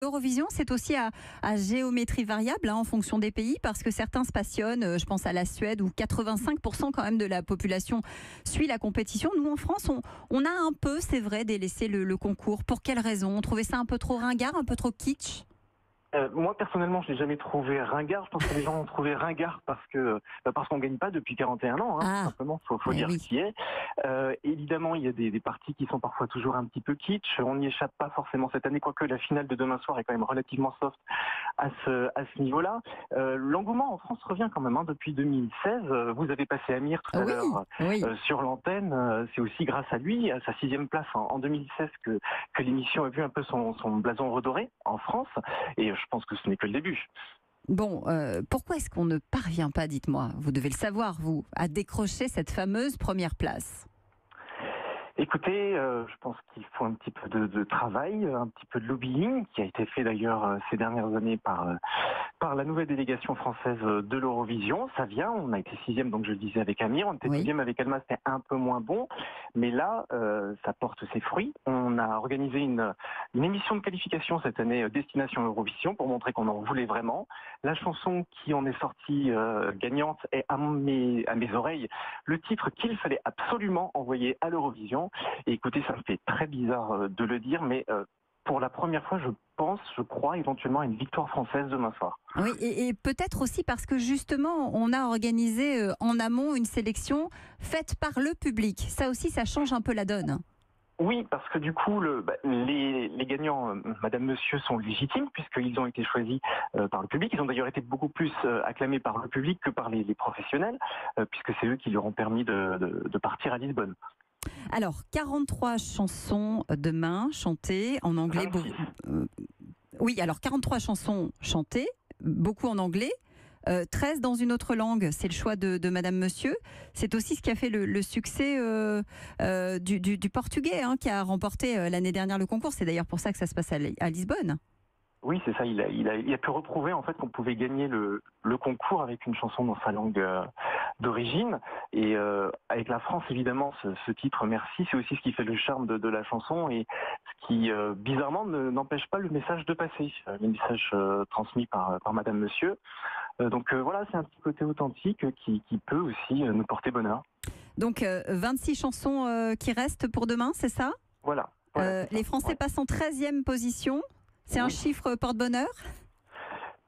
L'Eurovision, c'est aussi à géométrie variable en fonction des pays, parce que certains se passionnent. Je pense à la Suède où 85% quand même de la population suit la compétition. Nous, en France, on a un peu, c'est vrai, délaissé le concours. Pour quelle raison? On trouvait ça un peu trop ringard, un peu trop kitsch? Moi personnellement, je l'ai jamais trouvé ringard. Je pense que les gens l'ont trouvé ringard parce qu'on gagne pas depuis 41 ans, hein, tout Ah, simplement. Faut dire ce oui. qui est. Évidemment, il y a des parties qui sont parfois toujours un petit peu kitsch. On n'y échappe pas forcément cette année, quoique la finale de demain soir est quand même relativement soft à ce niveau-là. L'engouement en France revient quand même, hein, depuis 2016. Vous avez passé Amir tout Ah à oui, l'heure oui. sur l'antenne. C'est aussi grâce à lui, à sa 6e place en 2016, que l'émission a vu un peu son blason redoré en France. Et je pense que ce n'est que le début. Bon, pourquoi est-ce qu'on ne parvient pas, dites-moi, vous devez le savoir, vous, à décrocher cette fameuse première place? Écoutez, je pense qu'il faut un petit peu de travail, un petit peu de lobbying, qui a été fait d'ailleurs ces dernières années par la nouvelle délégation française de l'Eurovision. Ça vient, on a été 6e, donc je le disais, avec Amir, on était Oui. 12e avec Alma, c'était un peu moins bon, mais là, ça porte ses fruits. On a organisé une émission de qualification cette année, Destination Eurovision, pour montrer qu'on en voulait vraiment. La chanson qui en est sortie gagnante est à mes oreilles le titre qu'il fallait absolument envoyer à l'Eurovision. Et écoutez, ça me fait très bizarre de le dire, mais pour la première fois, je crois éventuellement à une victoire française demain soir. Oui, et peut-être aussi parce que justement, on a organisé en amont une sélection faite par le public. Ça aussi, ça change un peu la donne. Oui, parce que du coup, les gagnants, Madame, Monsieur, sont légitimes puisqu'ils ont été choisis par le public. Ils ont d'ailleurs été beaucoup plus acclamés par le public que par les professionnels, puisque c'est eux qui leur ont permis de partir à Lisbonne. Alors, 43 chansons demain chantées en anglais. 26. Oui, alors 43 chansons chantées, beaucoup en anglais. 13 dans une autre langue, c'est le choix de Madame Monsieur. C'est aussi ce qui a fait le succès du Portugais, hein, qui a remporté l'année dernière le concours. C'est d'ailleurs pour ça que ça se passe à Lisbonne. Oui, c'est ça. Il a pu reprouver en fait qu'on pouvait gagner le concours avec une chanson dans sa langue d'origine. Et avec la France, évidemment, ce titre Merci, c'est aussi ce qui fait le charme de la chanson et ce qui, bizarrement, n'empêche pas le message de passer, le message transmis par Madame Monsieur. Donc voilà, c'est un petit côté authentique qui peut aussi nous porter bonheur. Donc 26 chansons qui restent pour demain, c'est ça? Voilà. C'est Les ça. Français Ouais. passent en 13e position. C'est un Oui. chiffre porte-bonheur?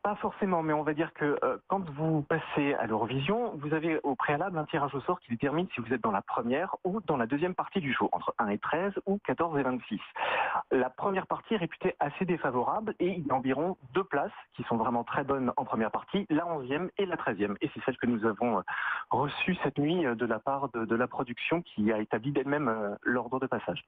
Pas forcément, mais on va dire que quand vous passez à l'Eurovision, vous avez au préalable un tirage au sort qui détermine si vous êtes dans la première ou dans la deuxième partie du show, entre 1 et 13 ou 14 et 26. La première partie est réputée assez défavorable et il y a environ 2 places qui sont vraiment très bonnes en première partie, la 11e et la 13e. Et c'est celle que nous avons reçue cette nuit de la part de la production qui a établi d'elle-même l'ordre de passage.